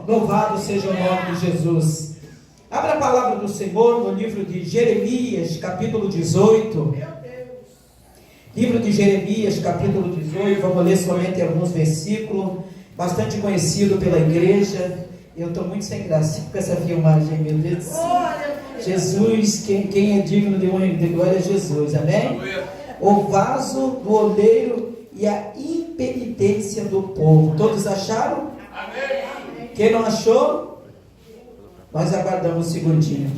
Louvado seja o nome de Jesus. Abra a palavra do Senhor no livro de Jeremias, capítulo 18. Livro de Jeremias, capítulo 18. Vamos ler somente alguns versículos, bastante conhecido pela igreja. Eu estou muito sem graça com essa filmagem, meu Deus. Jesus, quem é digno de honra e de glória é Jesus, amém? O vaso do oleiro e a impenitência do povo. Todos acharam? Amém. Quem não achou? Nós aguardamos um segundinho.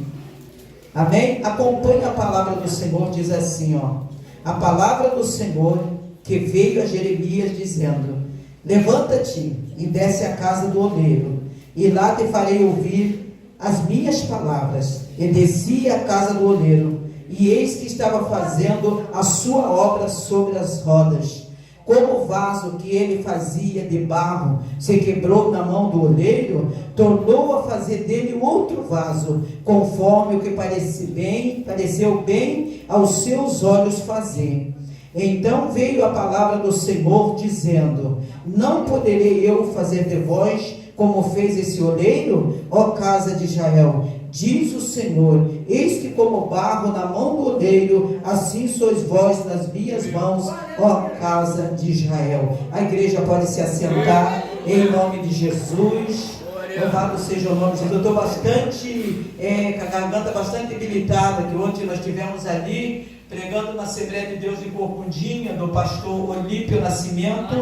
Amém? Acompanhe a palavra do Senhor, diz assim, ó. A palavra do Senhor que veio a Jeremias dizendo: levanta-te e desce à casa do oleiro, e lá te farei ouvir as minhas palavras. E desci à casa do oleiro, e eis que estava fazendo a sua obra sobre as rodas. Como o vaso que ele fazia de barro se quebrou na mão do oleiro, tornou a fazer dele outro vaso, conforme o que pareceu bem aos seus olhos fazer. Então veio a palavra do Senhor dizendo: não poderei eu fazer de vós como fez esse oleiro, ó casa de Israel? Diz o Senhor: eis que como barro na mão do oleiro, assim sois vós nas minhas mãos, ó casa de Israel. A igreja pode se assentar em nome de Jesus. Louvado seja o nome de Jesus. Eu estou bastante, com a garganta bastante debilitada, que ontem nós estivemos ali, pregando na Assembleia de Deus de Corcundinha, do pastor Olímpio Nascimento,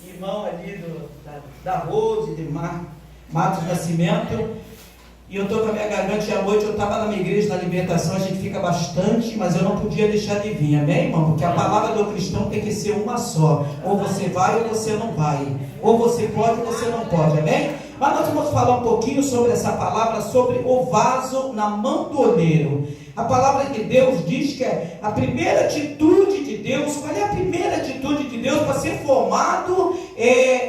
irmão ali da Rose, de Matos Nascimento. E eu estou com a minha garganta, e à noite eu estava na minha igreja, na libertação, a gente fica bastante, mas eu não podia deixar de vir, amém, irmão? Porque a palavra do cristão tem que ser uma só, ou você vai ou você não vai, ou você pode ou você não pode, amém? Mas nós vamos falar um pouquinho sobre essa palavra, sobre o vaso na mão do oleiro. A palavra de Deus diz que é a primeira atitude de Deus. Qual é a primeira atitude de Deus para ser formado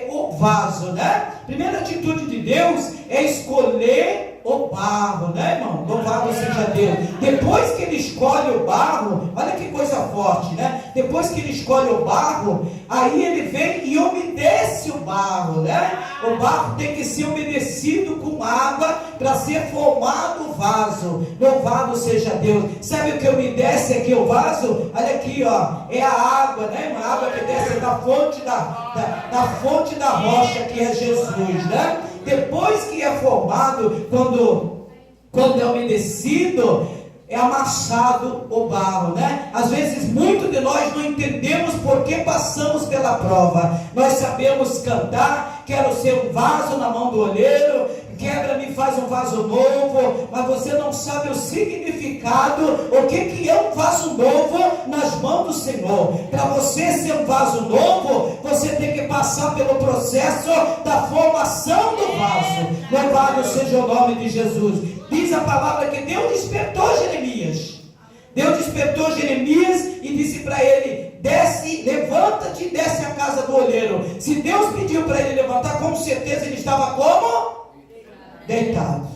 o vaso, né? A primeira atitude de Deus é escolher o barro, né, irmão? Louvado seja Deus. Depois que ele escolhe o barro, olha que coisa forte, né? Depois que ele escolhe o barro, aí ele vem e umedece o barro, né? O barro tem que ser umedecido com água para ser formado o vaso. Louvado seja Deus. Sabe o que umedece aqui o vaso? Olha aqui, ó, é a água, né, irmão? A água que desce da fonte da fonte da rocha, que é Jesus, né? Depois que é formado, quando é umedecido, é amassado o barro, né? Às vezes muitos de nós não entendemos por que passamos pela prova. Nós sabemos cantar, quero ser um vaso na mão do oleiro, quebra-me, faz um vaso novo, mas você não sabe o significado, o que é um vaso novo nas mãos do Senhor. Para você ser um vaso novo, você tem que passar pelo processo da formação do vaso. Louvado seja o nome de Jesus. Diz a palavra que Deus despertou Jeremias. Deus despertou Jeremias e disse para ele: desce, levanta-te e desce à casa do oleiro. Se Deus pediu para ele levantar, com certeza ele estava como? Deitado.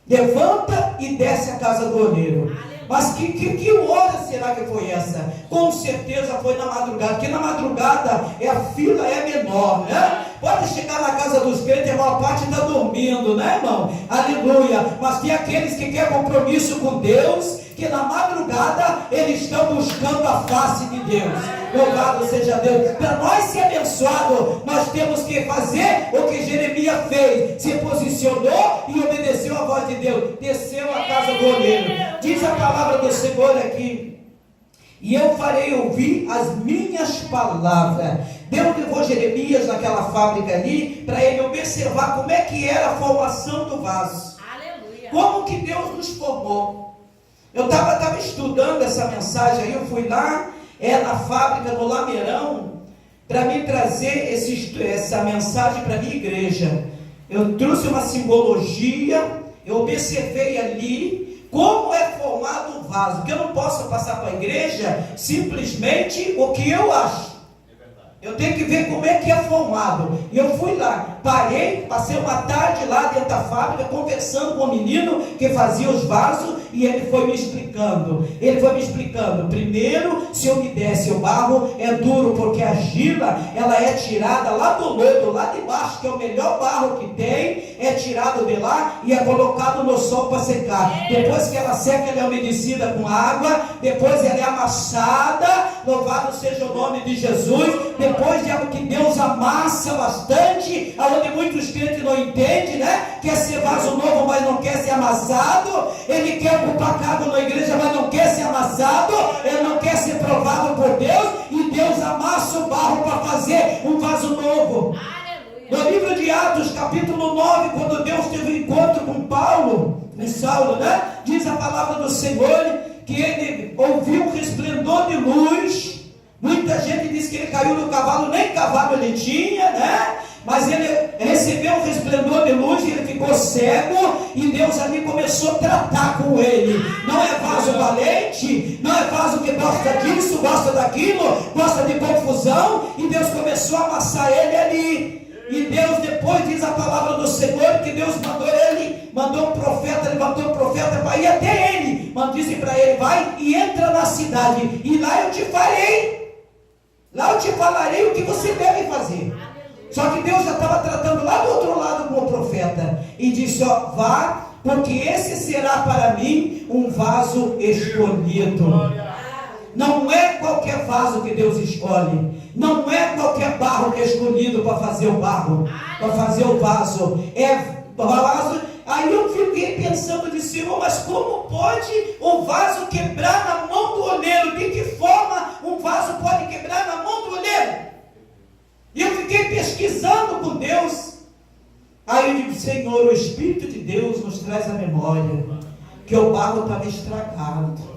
Levanta e desce à casa do oleiro. Mas que hora será que foi essa? Com certeza foi na madrugada, porque na madrugada a fila é menor, né? Pode chegar na casa dos crentes, a maior parte está dormindo, né, irmão? Aleluia. Mas tem aqueles que querem compromisso com Deus, que na madrugada eles estão buscando a face de Deus. Louvado seja Deus. Para nós ser abençoados, nós temos que fazer o que Jeremias fez. Se posicionou e obedeceu a voz de Deus. Desceu à casa do oleiro. Diz a palavra do Senhor aqui: e eu farei ouvir as minhas palavras. Deus levou Jeremias naquela fábrica ali, para ele observar como é que era a formação do vaso. Aleluia. Como que Deus nos formou. Eu estava estudando essa mensagem aí, eu fui lá, na fábrica, no Lameirão, para me trazer essa mensagem para a minha igreja. Eu trouxe uma simbologia, eu observei ali como é formado o vaso, porque eu não posso passar para a igreja simplesmente o que eu acho. Eu tenho que ver como é que é formado. E eu fui lá, parei, passei uma tarde lá dentro da fábrica, conversando com o menino que fazia os vasos, e ele foi me explicando. Primeiro, se eu me desse o barro, é duro, porque a argila, ela é tirada lá do lodo, lá de baixo, que é o melhor barro que tem, é tirado de lá e é colocado no sol para secar. Depois que ela seca, ela é umedecida com água. Depois ela é amassada. Louvado seja o nome de Jesus. Depois de algo que Deus amassa bastante, aonde muitos crentes não entendem, né? Quer ser vaso novo, mas não quer ser amassado. Ele quer ocupar cargo na igreja, mas não quer ser amassado. Ele não quer ser provado por Deus. E Deus amassa o barro para fazer um vaso novo. No livro de Atos, capítulo 9, quando Deus teve um encontro com Saulo, né? Diz a palavra do Senhor que ele ouviu um resplendor de luz. Muita gente diz que ele caiu do cavalo, nem cavalo ele tinha, né? Mas ele recebeu um resplendor de luz e ele ficou cego, e Deus ali começou a tratar com ele. Não é vaso valente, não é vaso que gosta disso, gosta daquilo, gosta de confusão, e Deus começou a amassar ele ali. E Deus depois diz a palavra do Senhor que Deus mandou um profeta, levantou um profeta para ir até ele. Disse para ele: vai e entra na cidade, e lá eu te falarei o que você deve fazer. Só que Deus já estava tratando lá do outro lado com o profeta, e disse: ó, vá, porque esse será para mim um vaso escolhido. Não é qualquer vaso que Deus escolhe. Não é qualquer barro que é escolhido para fazer o barro, para fazer o vaso. É vaso. Aí eu fiquei pensando de Senhor, mas como pode o vaso quebrar na mão do oleiro? De que forma um vaso pode quebrar na mão do oleiro? E eu fiquei pesquisando com Deus. Aí eu digo: Senhor, o Espírito de Deus nos traz a memória que o barro estava estragado.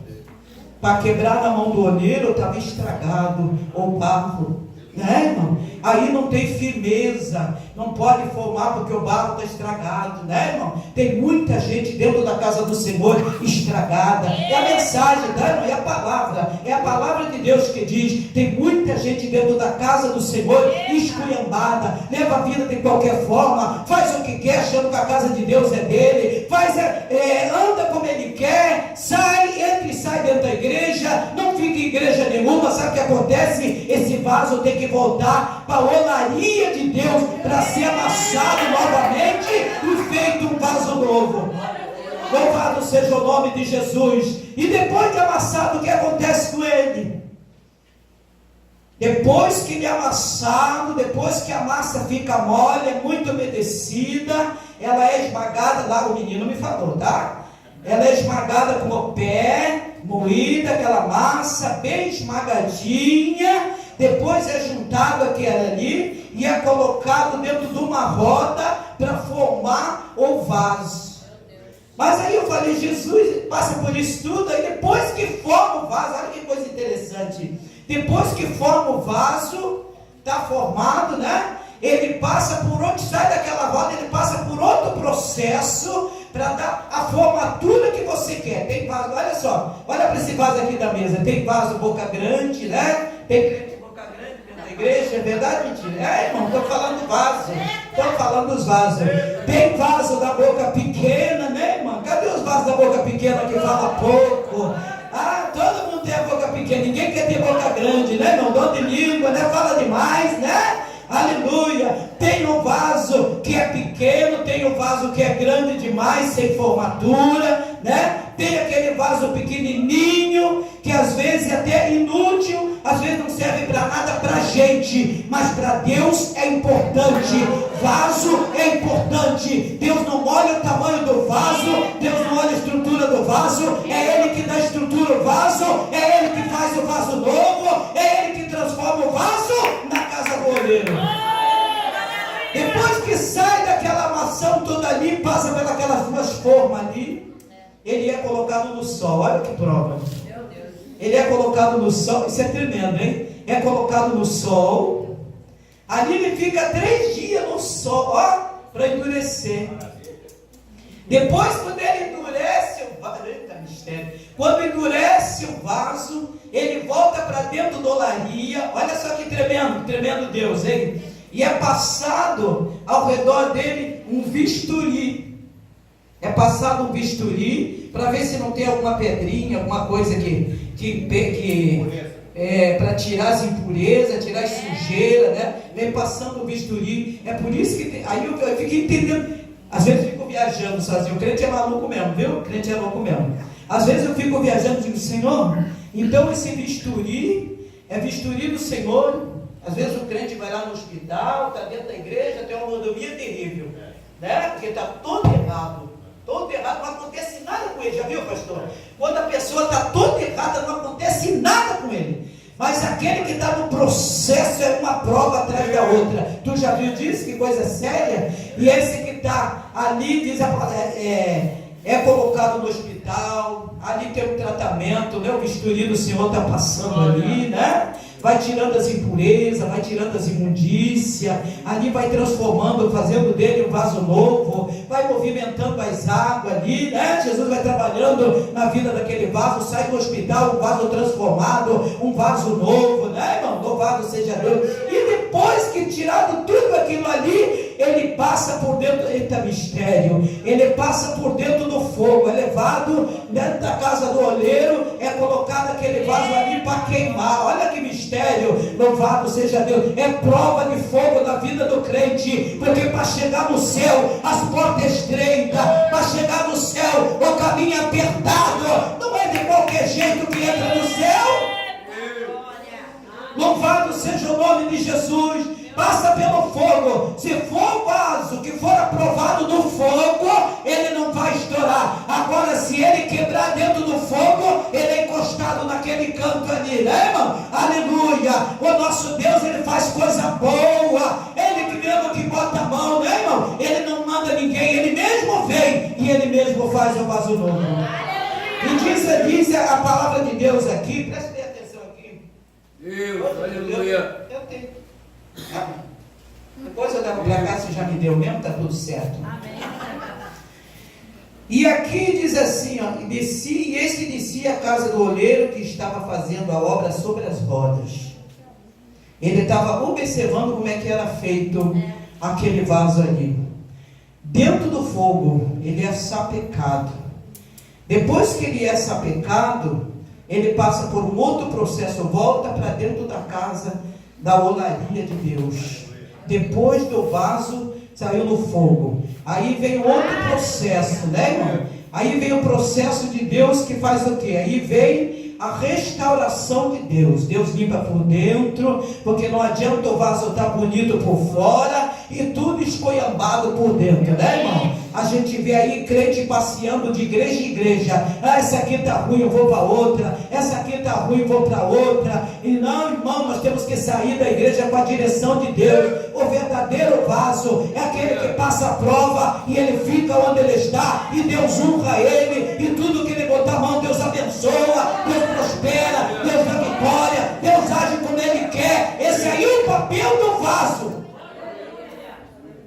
Para quebrar na mão do oleiro estava estragado o barro, né, irmão? Aí não tem firmeza, não pode formar porque o barro está estragado, né, irmão? Tem muita gente dentro da casa do Senhor estragada. É a mensagem, tá, irmão? É a palavra de Deus que diz: tem muita gente dentro da casa do Senhor esculhambada, leva a vida de qualquer forma, faz o que quer, achando que a casa de Deus é dele, anda como ele quer, entra e sai dentro da igreja, não fica em igreja nenhuma. Sabe o que acontece? Esse vaso tem que voltar para a olaria de Deus, para ser amassado novamente e feito um vaso novo. Louvado seja o nome de Jesus. E depois de amassado, o que acontece com ele? Depois que ele é amassado, depois que a massa fica mole, é muito umedecida, ela é esmagada, lá o menino me falou, tá? Ela é esmagada com o pé, moída, aquela massa bem esmagadinha. Depois é juntado aquele ali e é colocado dentro de uma roda para formar o vaso. Mas aí eu falei: Jesus passa por isso tudo, aí depois que forma o vaso, olha que coisa interessante. Depois que forma o vaso, está formado, né? Ele passa por onde sai daquela roda, ele passa por outro processo para dar a formatura que você quer. Tem vaso, olha só, olha para esse vaso aqui da mesa. Tem vaso boca grande, né? Tem crente boca grande dentro da igreja, é verdade, mentira? É, irmão, estou falando do vaso. Estou falando dos vasos. Tem vaso da boca pequena, né, irmão? Cadê os vasos da boca pequena que fala pouco? Ah, todo mundo tem a boca pequena, ninguém quer ter boca grande, né, irmão? Dom de língua, né? Fala demais, né? Aleluia. Tem um vaso que é pequeno, tem um vaso que é grande demais, sem formatura, né? Tem aquele vaso pequenininho, que às vezes é até inútil, às vezes não serve para nada para a gente, mas para Deus é importante. Vaso é importante. Deus não olha o tamanho do vaso, Deus não olha a estrutura do vaso, é Ele que dá estrutura ao vaso, é Ele que faz o vaso novo, é Ele que transforma o vaso na casa do oleiro. Depois que sai daquela amação toda ali, passa pelas duas formas ali, ele é colocado no sol. Olha que prova. Ele é colocado no sol. Isso é tremendo, hein? É colocado no sol. Ali ele fica 3 dias no sol, ó, para endurecer. Depois, quando ele endurece o vaso, eita mistério. Quando endurece o vaso, ele volta para dentro da olaria. Olha só que tremendo Deus, hein? E é passado ao redor dele um bisturi. É passado um bisturi para ver se não tem alguma pedrinha, alguma coisa para tirar as impurezas, tirar as sujeiras, né? Vem passando o bisturi. É por isso que aí eu fiquei entendendo. Às vezes eu fico viajando sozinho. O crente é maluco mesmo, viu? O crente é louco mesmo. Às vezes eu fico viajando e digo, Senhor, então esse bisturi é bisturi do Senhor. Às vezes o crente vai lá no hospital, está dentro da igreja, tem uma mordomia terrível, né? Porque está todo errado, não acontece nada com ele, já viu, pastor? Quando a pessoa está toda errada, não acontece nada com ele. Mas aquele que está no processo é uma prova atrás da outra. Tu já viu disso? Que coisa séria? E esse que está ali, diz é colocado no hospital, ali tem um tratamento, né? O bisturi do Senhor está passando ali, né? Vai tirando as impurezas, vai tirando as imundícias, ali vai transformando, fazendo dele um vaso novo, vai movimentando as águas ali, né? Jesus vai trabalhando na vida daquele vaso, sai do hospital, um vaso transformado, um vaso novo, né, irmão? Louvado seja Deus. E depois que tirado tudo aquilo ali, ele passa por dentro, eita mistério, ele passa por dentro do fogo, é levado dentro da casa do oleiro, é colocado aquele vaso ali para queimar. Olha que mistério, louvado seja Deus. É prova de fogo na vida do crente, porque para chegar no céu as portas estreitas, para chegar no céu o caminho apertado, não é de qualquer jeito que entra no céu. Louvado seja o nome de Jesus. Passa pelo fogo. Se for o vaso que for aprovado no fogo, ele não vai estourar. Agora, se ele quebrar dentro do fogo, ele é encostado naquele canto ali, né, irmão? Aleluia. O nosso Deus, ele faz coisa boa. Ele que mesmo que bota a mão, né, irmão? Ele não manda ninguém, ele mesmo vem e ele mesmo faz o vaso novo. E diz a palavra de Deus aqui, preste bem atenção aqui. Deus, aleluia. Eu tenho. Depois eu levo para cá, se já me deu mesmo, está tudo certo. Amém. E aqui diz assim, ó, e esse descia a casa do oleiro que estava fazendo a obra sobre as rodas. Ele estava observando como é que era feito aquele vaso ali. Dentro do fogo, ele é sapecado. Depois que ele é sapecado, ele passa por um outro processo, volta para dentro da casa da olaria de Deus. Depois do vaso saiu no fogo. Aí vem outro processo, né, irmão? Aí vem o processo de Deus que faz o quê? Aí vem a restauração de Deus. Deus limpa por dentro, porque não adianta o vaso estar bonito por fora e tudo escoiambado por dentro, né, irmão? A gente vê aí crente passeando de igreja em igreja. Ah, essa aqui está ruim, eu vou para outra. Essa aqui está ruim, eu vou para outra. E não, irmão, nós temos que sair da igreja com a direção de Deus. O verdadeiro vaso é aquele que passa a prova e ele fica onde ele está. E Deus honra ele. E tudo que ele botar a mão, Deus abençoa. Deus prospera. Deus dá vitória. Deus age como ele quer. Esse aí é o papel do vaso.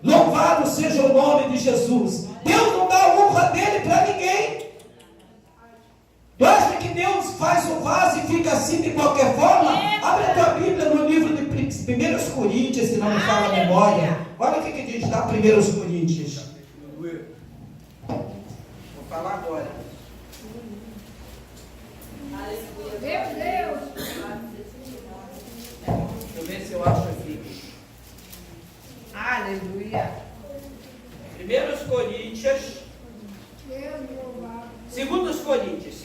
Louvado seja o nome de Jesus. Deus não dá a honra dele para ninguém. Tu acha que Deus faz o vaso e fica assim de qualquer forma? Abre a tua Bíblia no livro de 1 Coríntios, se não me fala a memória. Olha o que diz lá 1 Coríntios. Vou falar agora. Meu Deus. Deixa eu ver se eu acho aqui. Aleluia. 1 Coríntios.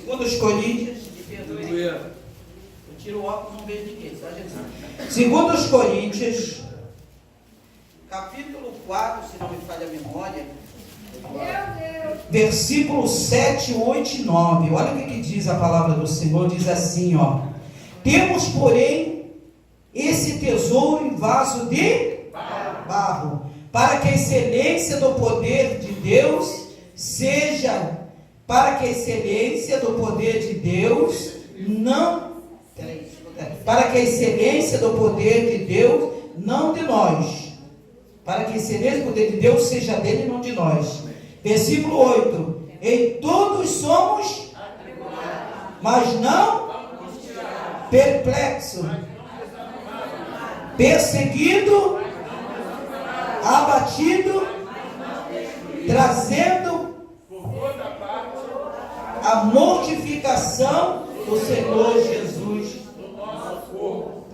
2 Coríntios, de perdoe. Eu tiro o óculos, não vejo ninguém, só Jesus. 2 Coríntios, capítulo 4, se não me falha a memória. Meu Deus. Versículos 7, 8 e 9. Olha o que diz a palavra do Senhor. Diz assim, ó: temos, porém, esse tesouro em vaso de barro, para que a excelência do poder de Deus seja, para que a excelência do poder de Deus não, para que a excelência do poder de Deus, não de nós, para que a excelência do poder de Deus seja dele e não de nós. Versículo 8: em todos somos, mas não perplexo, perseguido, abatido, trazendo a mortificação do Senhor Jesus.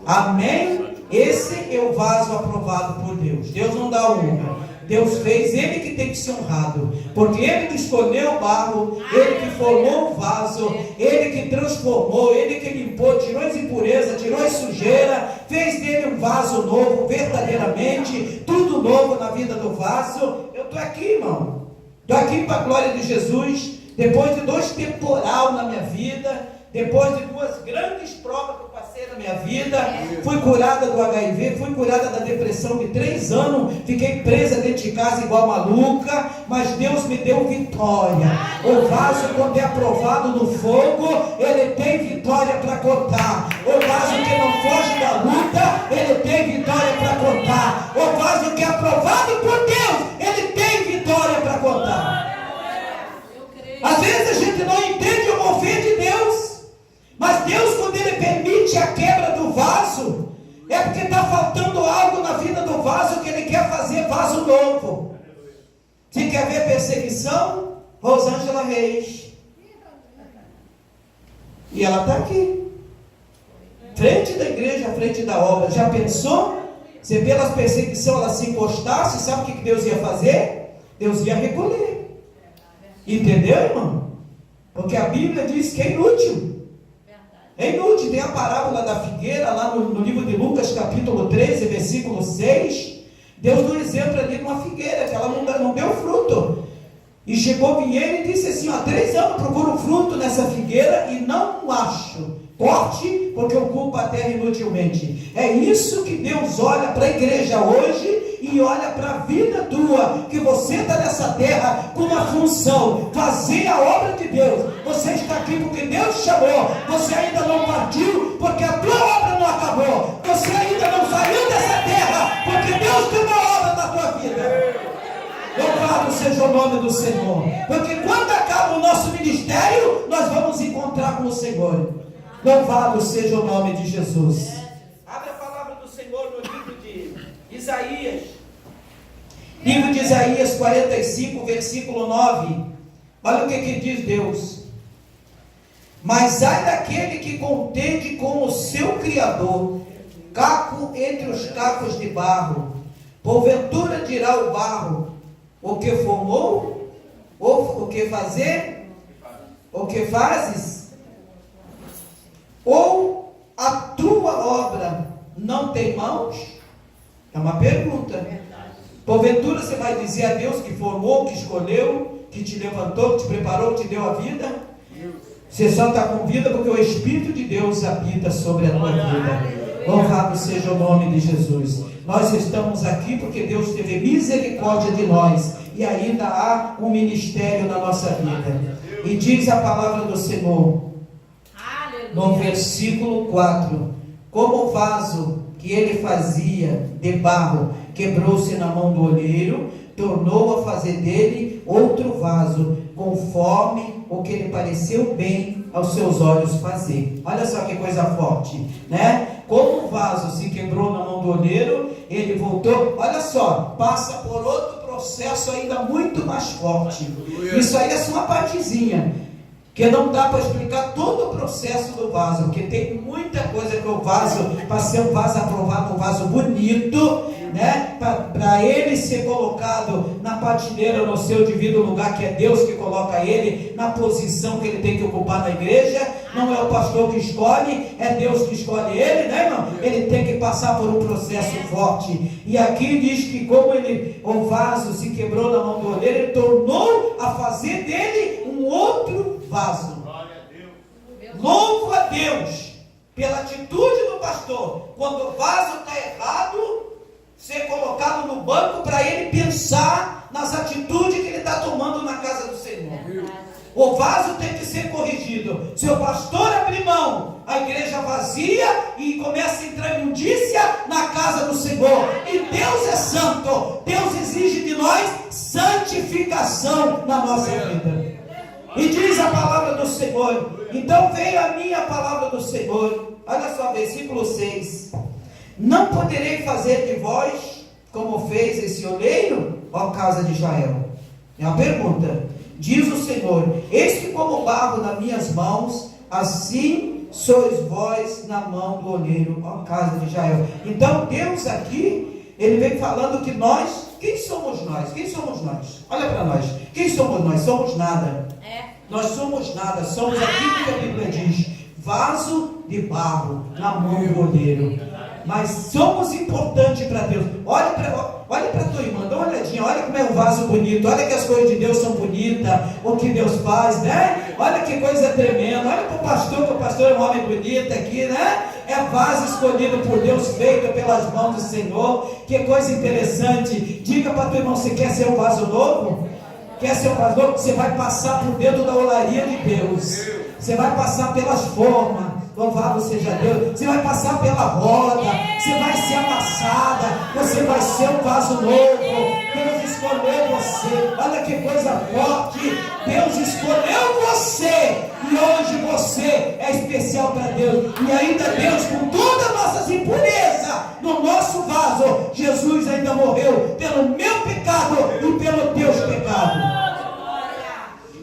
Amém? Esse é o vaso aprovado por Deus. Deus não dá honra. Deus fez, Ele que tem que ser honrado, porque Ele que escolheu o barro, Ele que formou o vaso, Ele que transformou, Ele que limpou, tirou as impurezas, tirou a sujeira, fez dele um vaso novo, verdadeiramente, tudo novo na vida do vaso. Eu estou aqui, irmão, estou aqui para a glória de Jesus, depois de 2 temporal na minha vida, depois de 2 grandes provas que eu passei na minha vida, fui curada do HIV, fui curada da depressão de 3 anos, fiquei presa dentro de casa igual maluca, mas Deus me deu vitória. O vaso, quando é aprovado no fogo, ele tem vitória para contar. O vaso que não foge da luta, ele tem vitória para contar. O vaso que é aprovado por Deus, ele tem vitória para contar. Às vezes a gente não entende o mover de Deus, mas Deus, quando Ele permite a quebra do vaso, é porque está faltando algo na vida do vaso, que Ele quer fazer vaso novo. Se quer ver perseguição, Rosângela Reis, e ela está aqui, frente da igreja, frente da obra. Já pensou? Se pelas perseguições ela se encostasse, sabe o que Deus ia fazer? Deus ia recolher. Entendeu, irmão? Porque a Bíblia diz que é inútil. É inútil. Tem a parábola da figueira lá no livro de Lucas, capítulo 13, versículo 6. Deus deu um exemplo ali de uma figueira, que ela não deu fruto. E chegou o vinheiro e disse assim: há 3 anos procuro fruto nessa figueira e não acho. Corte, porque ocupa a terra inutilmente. É isso que Deus olha para a igreja hoje e olha para a vida tua, que você está nessa terra com uma função, fazer a obra de Deus. Você está aqui porque Deus te chamou. Você ainda não partiu porque a tua obra não acabou. Você ainda não saiu dessa terra porque Deus tem uma obra na tua vida. Louvado seja o nome do Senhor, porque quando acaba o nosso ministério, nós vamos encontrar com o Senhor. Louvado seja o nome de Jesus. Abre a palavra do Senhor no livro de Isaías. Livro de Isaías 45, versículo 9. Olha o que diz Deus. Mas ai daquele que contende com o seu Criador, caco entre os cacos de barro. Porventura dirá o barro: o que formou? Ou o que fazer? O que fazes? Ou a tua obra não tem mãos? É uma pergunta. Porventura você vai dizer a Deus que formou, que escolheu, que te levantou, que te preparou, que te deu a vida? Você só está com vida porque o Espírito de Deus habita sobre a tua vida. Louvado seja o nome de Jesus. Nós estamos aqui porque Deus teve misericórdia de nós e ainda há um ministério na nossa vida. E diz a palavra do Senhor no versículo 4: como o vaso que ele fazia de barro quebrou-se na mão do olheiro, tornou a fazer dele outro vaso, conforme o que lhe pareceu bem aos seus olhos fazer. Olha só que coisa forte, né? Como o vaso se quebrou na mão do olheiro, ele voltou, olha só, passa por outro processo ainda muito mais forte. Isso aí é só uma partezinha, que não dá para explicar todo o processo do vaso, porque tem muita coisa que o vaso, para ser um vaso aprovado, um vaso bonito, né? Para ele ser colocado na prateleira, no seu devido lugar, que é Deus que coloca ele na posição que ele tem que ocupar na igreja. Não é o pastor que escolhe, é Deus que escolhe ele, né, irmão? Ele tem que passar por um processo forte. E aqui diz que como o vaso se quebrou na mão do olheiro, ele tornou a fazer dele um outro vaso. Louvo a Deus pela atitude do pastor. Quando o vaso está errado, ser colocado no banco para ele pensar nas atitudes que ele está tomando na casa do Senhor. O vaso tem que ser corrigido. Se o pastor abrir mão, a igreja vazia e começa a entrar imundícia na casa do Senhor. E Deus é santo. Deus exige de nós santificação na nossa vida. E diz a palavra do Senhor. Então veio a minha palavra do Senhor. Olha só, versículo 6. Não poderei fazer de vós como fez esse oleiro, ó casa de Israel. É uma pergunta. Diz o Senhor: eis que como barro nas minhas mãos, assim sois vós na mão do oleiro, ó casa de Israel. Então Deus aqui ele vem falando que nós, quem somos nós? Quem somos nós? Olha para nós, quem somos nós? Somos nada. Nós somos nada, somos aquilo que a Bíblia diz, vaso de barro na mão do oleiro. Mas somos importantes para Deus. Olha para tua irmã, dá uma olhadinha, olha como é um vaso bonito, olha que as coisas de Deus são bonitas, o que Deus faz, né? Olha que coisa tremenda, olha para o pastor, que o pastor é um homem bonito aqui, né? É vaso escolhido por Deus, feito pelas mãos do Senhor. Que coisa interessante. Diga para teu irmão, você quer ser um vaso novo? Quer ser um vaso novo? Você vai passar por dentro da olaria de Deus. Você vai passar pelas formas. Louvado seja Deus. Você vai passar pela roda. Você vai ser amassada. Você vai ser um vaso novo. Deus escolheu você. Olha que coisa forte. Deus escolheu você. E hoje você é especial para Deus. E ainda Deus, com todas as nossas impurezas no nosso vaso, Jesus ainda morreu pelo meu pecado e pelo teu pecado.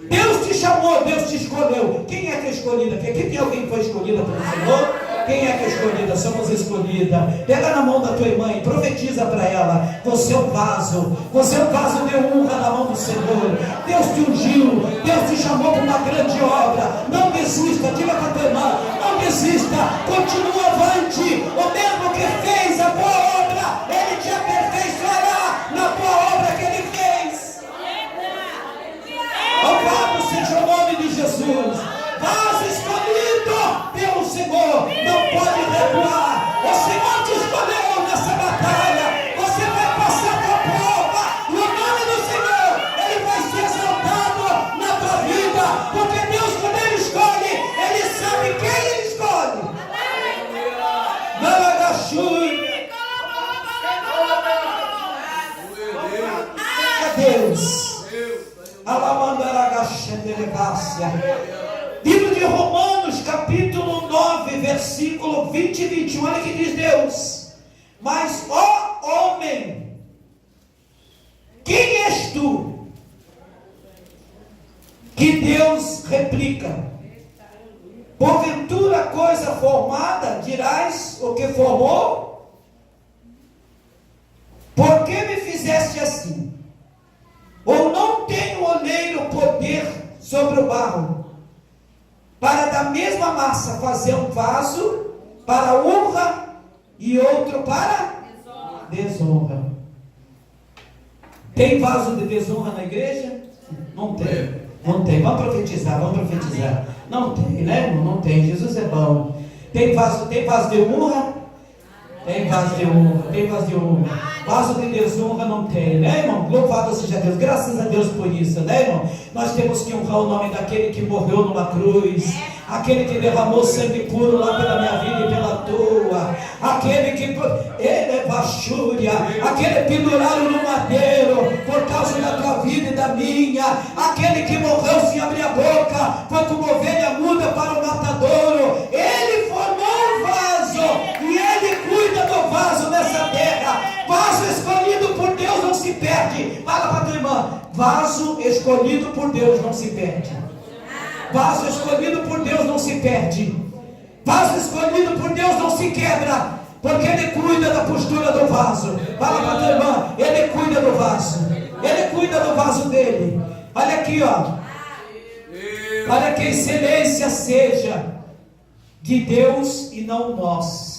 Deus te chamou, Deus te escolheu. Quem é que é escolhida? Aqui tem alguém que foi escolhida pelo Senhor? Quem é que é escolhida? Somos escolhida. Pega na mão da tua irmã e profetiza para ela. Você é um vaso. Você é um vaso de honra na mão do Senhor. Deus te ungiu. Deus te chamou para uma grande obra. Não desista. Diga para a tua irmã. Não desista. Continua avante. O mesmo que fez a boa obra, Ele te aperfeiçoará na boa obra que Ele fez. Louvado seja o nome de Jesus. Vaso escolhido pelo Senhor, não pode recuar. O Senhor te escolheu nessa batalha. Você vai passar por prova. E o nome do Senhor, Ele vai ser exaltado na tua vida. Porque Deus, quando Ele escolhe, Ele sabe quem Ele escolhe. Deus. Livro de Romanos, capítulo 9, versículo 20 e 21. Olha que diz Deus: mas, ó homem, quem és tu? Que Deus replica: porventura coisa formada dirás o que formou? Por que me fizeste assim? Ou não tem o oleiro poder sobre o barro, para da mesma massa fazer um vaso para honra e outro para desonra? Tem vaso de desonra na igreja? Não tem. Não tem. Vamos profetizar. Não tem, né, irmão? Não tem. Jesus é bom. Tem vaso de honra? Tem vaso de honra. Vaso de desonra não tem, né, irmão? Louvado seja Deus, graças a Deus por isso, né, irmão? Nós temos que honrar o nome daquele que morreu numa cruz, aquele que derramou sangue puro lá pela minha vida e pela tua, aquele que ele é baixúria, aquele pendurado no madeiro por causa da tua vida e da minha, aquele que morreu sem abrir a boca, foi como ovelha muda para o matadouro. Ele formou um vaso e Ele cuida do vaso nessa terra. Vaso escolhido por Deus não se perde. Fala para a tua irmã: vaso escolhido por Deus não se perde. Vaso escolhido por Deus não se perde. Vaso escolhido por Deus não se quebra, porque Ele cuida da postura do vaso. Fala para a tua irmã: Ele cuida do vaso. Ele cuida do vaso dele. Olha aqui, ó. Para que a excelência seja de Deus e não nossa.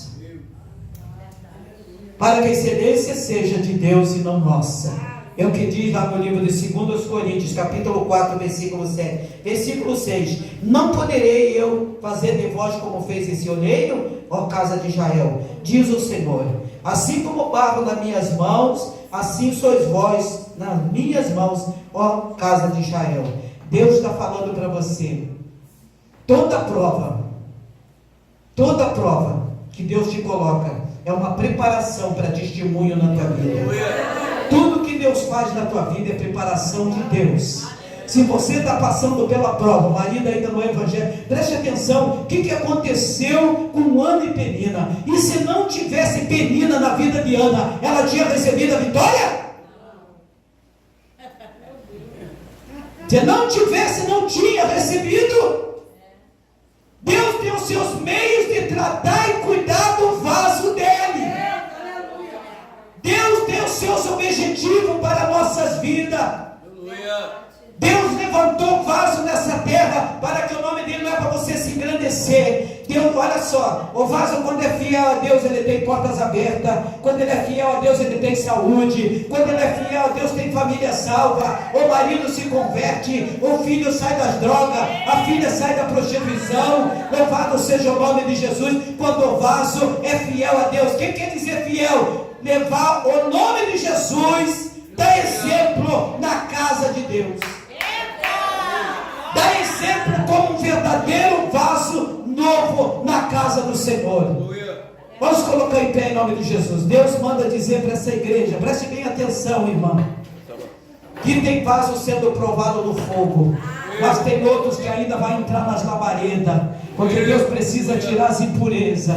Para que a excelência seja de Deus e não nossa. É o que diz lá no livro de 2 Coríntios, capítulo 4, versículo 7. Versículo 6. Não poderei eu fazer de vós como fez esse oleiro, ó casa de Israel, diz o Senhor. Assim como o barro nas minhas mãos, assim sois vós nas minhas mãos, ó casa de Israel. Deus está falando para você. Toda prova que Deus te coloca é uma preparação para testemunho na tua vida. Tudo que Deus faz na tua vida é preparação de Deus. Se você está passando pela prova, o marido ainda no evangelho, preste atenção, o que aconteceu com Ana e Penina? E se não tivesse Penina na vida de Ana, ela tinha recebido a vitória? Se não tivesse, não tinha recebido. Deus tem os seus meios de tratar e cuidar do vaso dele. Deus Deus levantou um vaso nessa terra para que o nome dele não é para você se engrandecer. Deus, olha só, o vaso quando é fiel a Deus, ele tem portas abertas. Quando ele é fiel a Deus, ele tem saúde. Quando ele é fiel a Deus, tem família salva. O marido se converte, o filho sai das drogas, a filha sai da prostituição. Louvado seja o nome de Jesus. Quando o vaso é fiel a Deus, quem quer dizer fiel? Levar o nome de Jesus, dar exemplo na casa de Deus. Dá exemplo como um verdadeiro vaso novo na casa do Senhor. Vamos colocar em pé em nome de Jesus. Deus manda dizer para essa igreja, preste bem atenção, irmão, que tem vaso sendo provado no fogo, mas tem outros que ainda vai entrar nas labaredas, porque Deus precisa tirar as impurezas.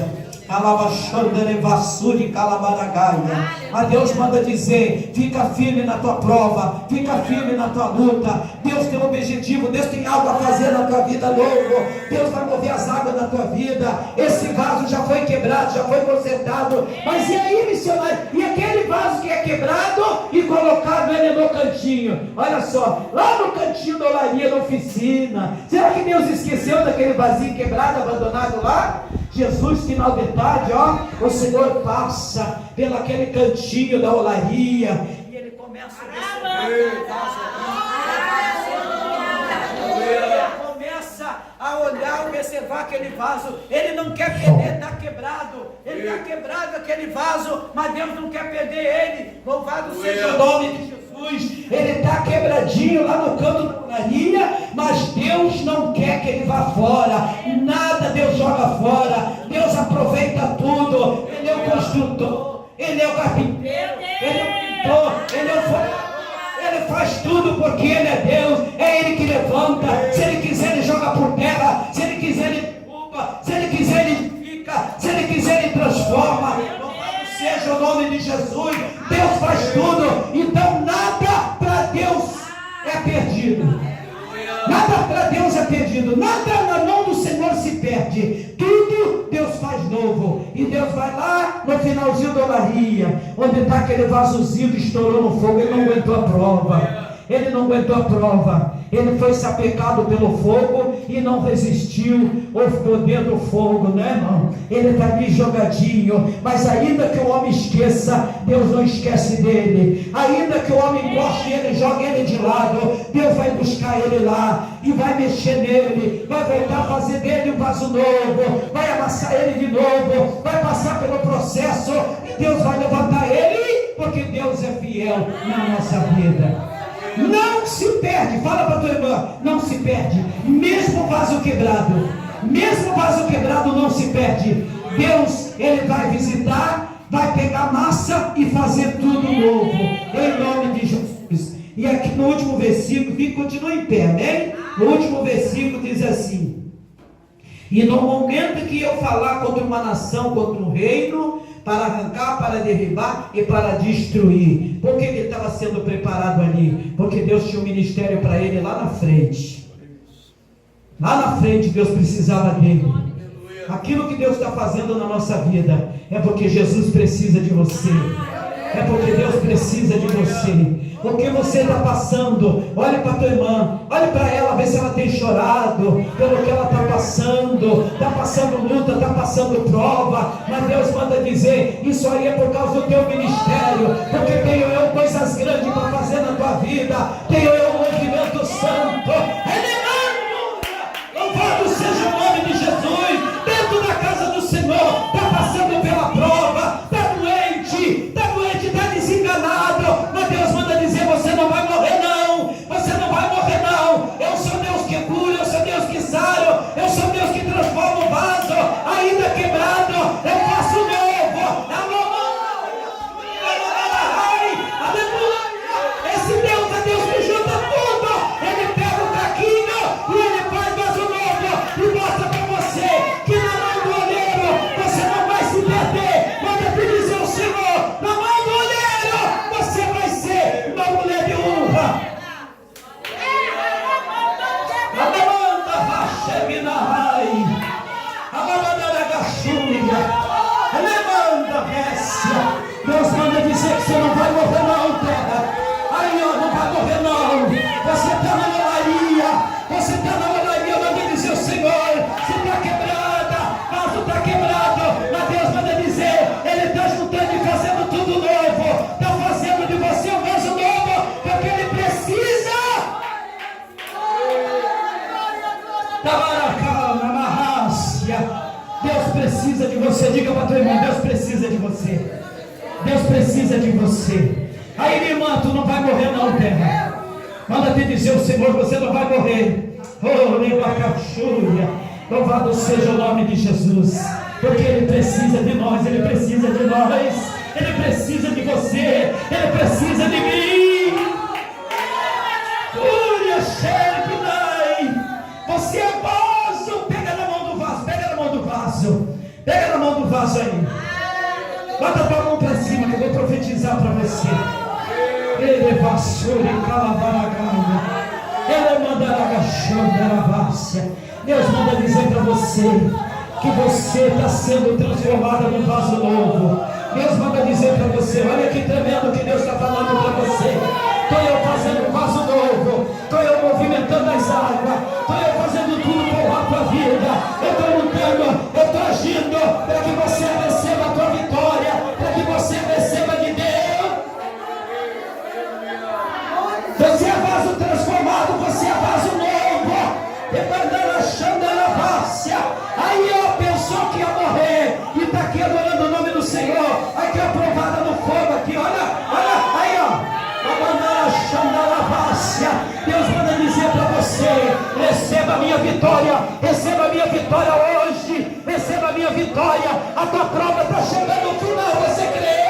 Mas Deus manda dizer: fica firme na tua prova, fica firme na tua luta. Deus tem um objetivo, Deus tem algo a fazer na tua vida novo. Deus vai mover as águas na tua vida. Esse vaso já foi quebrado, já foi consertado. Mas e aí, missionário? E aquele vaso que é quebrado e colocado ele no cantinho? Olha só, lá no cantinho da olaria, na oficina. Será que Deus esqueceu daquele vasinho quebrado, abandonado lá? Jesus, final de tarde, ó, o Senhor passa pelo aquele cantinho da olaria e ele começa a olhar, observar aquele vaso. Ele não quer perder, está quebrado. Ele está quebrado aquele vaso, mas Deus não quer perder ele. Louvado seja o nome de Jesus. Ele está quebradinho lá no canto da olaria, mas Deus não quer que ele vá fora. Nada Deus joga fora. Deus aproveita tudo. Ele é o construtor, ele é o carpinteiro, ele é o pintor, ele é o formador. Ele faz tudo porque ele é Deus. É ele que levanta. Se ele quiser, ele joga por terra. Se ele quiser, ele derruba. Se ele quiser, ele edifica. Se ele quiser, ele transforma. Louvado seja o nome de Jesus. Deus faz tudo. Então nada para Deus é perdido. Nada para Deus é perdido. Nada na mão do Senhor se perde. Tudo Deus faz novo. E Deus vai lá no finalzinho da olaria, onde está aquele vasozinho que estourou no fogo. Ele não aguentou a prova. Ele não aguentou a prova. Ele foi sapecado pelo fogo e não resistiu ao poder do fogo, né, irmão? Ele está ali jogadinho. Mas ainda que o homem esqueça, Deus não esquece dele. Ainda que o homem goste ele, joga ele de lado, Deus vai buscar ele lá e vai mexer nele, vai voltar a fazer dele um vaso novo, vai amassar ele de novo, vai passar pelo processo e Deus vai levantar ele, porque Deus é fiel na nossa vida. Não se perde, fala para tua irmã, não se perde, mesmo vaso quebrado não se perde. Deus, ele vai visitar, vai pegar massa e fazer tudo novo, em nome de Jesus. E aqui no último versículo, continua em pé, né? No último versículo diz assim: e no momento que eu falar contra uma nação, contra um reino, para arrancar, para derribar e para destruir. Por que ele estava sendo preparado ali? Porque Deus tinha um ministério para ele lá na frente. Lá na frente Deus precisava dele. Aquilo que Deus está fazendo na nossa vida é porque Jesus precisa de você. É porque Deus precisa de você. O que você está passando? Olhe para a tua irmã, olhe para ela, vê se ela tem chorado pelo que ela está passando luta, está passando prova, mas Deus manda dizer: isso aí é por causa do teu ministério, porque tenho eu coisas grandes para fazer na tua vida, tenho eu um movimento santo. Louvado seja o nome de Jesus. Dentro da casa do Senhor, está passando pela prova, está doente, está desenganado, mas Deus manda dizer: você não vai morrer não, você não vai morrer não. Eu sou Deus que cura, eu sou Deus que sara, eu sou Deus que transforma o vaso, ainda quebrado, eu faço novo. Esse Deus é Deus que junta tudo precisa de você. Diga para tua irmã, Deus precisa de você. Deus precisa de você. Aí, minha irmã, tu não vai morrer não, terra. Manda te dizer o Senhor, você não vai morrer. Oh, Nebacaxúria. Louvado seja o nome de Jesus. Porque Ele precisa de nós, Ele precisa de nós. Ele precisa de você, Ele precisa de mim. Fúria, Sherpinai. Você é vaso. Pega na mão do vaso, pega na mão do vaso. Pega na mão do vaso aí. Bota a tua mão para cima que eu vou profetizar para você. Ele vassoura e calabaragana. Ele mandará xandarabácia. Deus manda dizer para você que você está sendo transformada num vaso novo. Deus manda dizer para você, olha que tremendo que Deus está falando para você. Estou eu fazendo um vaso novo, estou eu movimentando as águas, estou eu fazendo tudo com a tua vida. Eu estou lutando, eu estou agindo para que você receba a tua vitória, para que você receba de Deus. Você é vaso transformado, você é vaso novo. Aí ó, pensou que ia morrer e está aqui adorando o nome do Senhor. Aqui aprovada no fogo aqui, olha, aí ó. Deus manda dizer para você: receba a minha vitória, receba a minha vitória hoje, receba a minha vitória. A tua prova está chegando no final, você crê?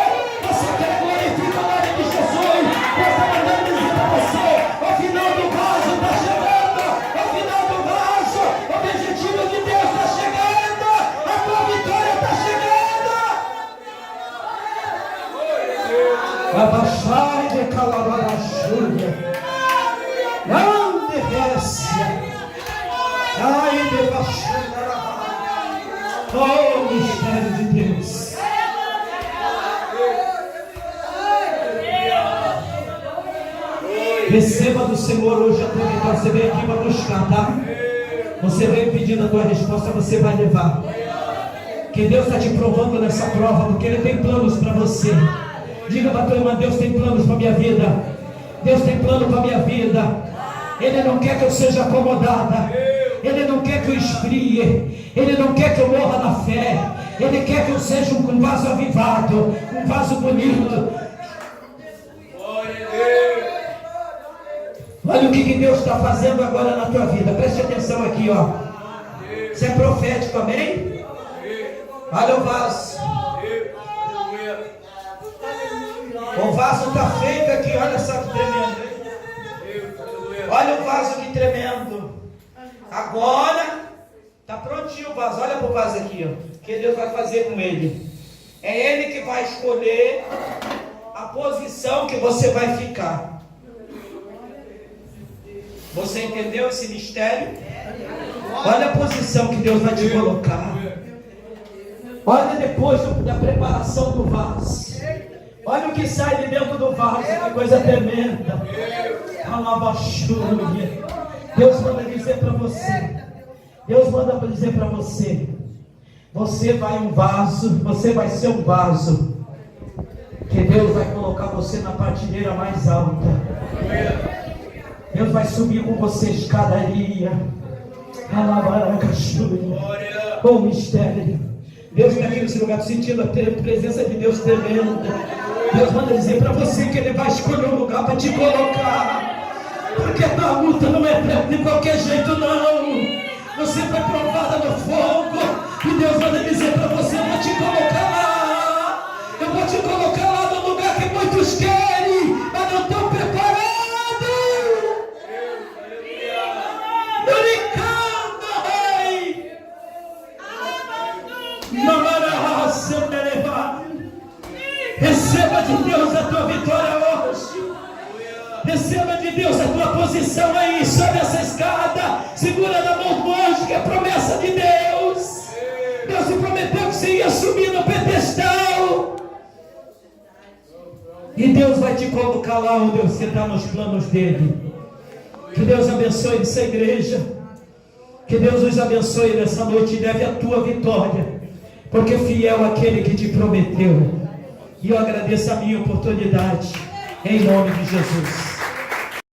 Você quer glorificar o nome de Jesus? Deus está mandando dizer para você: o final do vaso está chegando, o final do vaso, o objetivo de Deus está chegando, a tua vitória está chegando. Abaixai de calabarachúria. Não desce. Ai, de baixar. Oh, mistério de Deus. Receba do Senhor hoje a tua vitória. Você veio aqui para buscar, tá? Você veio pedindo a tua resposta, você vai levar. Que Deus está te provando nessa prova, porque Ele tem planos para você. Diga para a tua irmã: Deus tem planos para a minha vida. Deus tem plano para a minha vida. Ele não quer que eu seja acomodada. Ele não quer que eu esfrie. Ele não quer que eu morra na fé. Ele quer que eu seja um vaso avivado, um vaso bonito. Olha o que Deus está fazendo agora na tua vida. Preste atenção aqui, ó. Você é profético, amém? Olha o vaso. O vaso está feito aqui, olha só que tremendo. Olha o vaso que tremendo. Agora está prontinho o vaso. Olha para o vaso aqui, ó. O que Deus vai fazer com ele? É Ele que vai escolher a posição que você vai ficar. Você entendeu esse mistério? Olha a posição que Deus vai te colocar. Olha depois da preparação do vaso. Olha o que sai de dentro do vaso, que coisa tremenda. Deus manda dizer para você. Deus manda dizer para você. Você vai um vaso, você vai ser um vaso. Que Deus vai colocar você na prateleira mais alta. Deus vai subir com você a escadaria. Oh, mistério. Deus está aqui nesse lugar, sentindo a presença de Deus tremenda. Deus manda dizer para você que Ele vai escolher um lugar para te colocar. Porque a tua luta não é de qualquer jeito, não. Você foi provada no fogo. E Deus manda dizer para você: eu vou te colocar lá. Eu vou te colocar lá no lugar que muitos querem, mas não estão preparados. Receba de Deus a tua vitória hoje. Receba de Deus a tua posição aí, sobe essa escada, segura na mão do anjo, que é promessa de Deus. Deus te prometeu que você ia subir no pedestal. E Deus vai te colocar lá onde você está, nos planos dele. Que Deus abençoe essa igreja. Que Deus nos abençoe nessa noite e leve a tua vitória. Porque fiel aquele que te prometeu. E eu agradeço a minha oportunidade. Em nome de Jesus.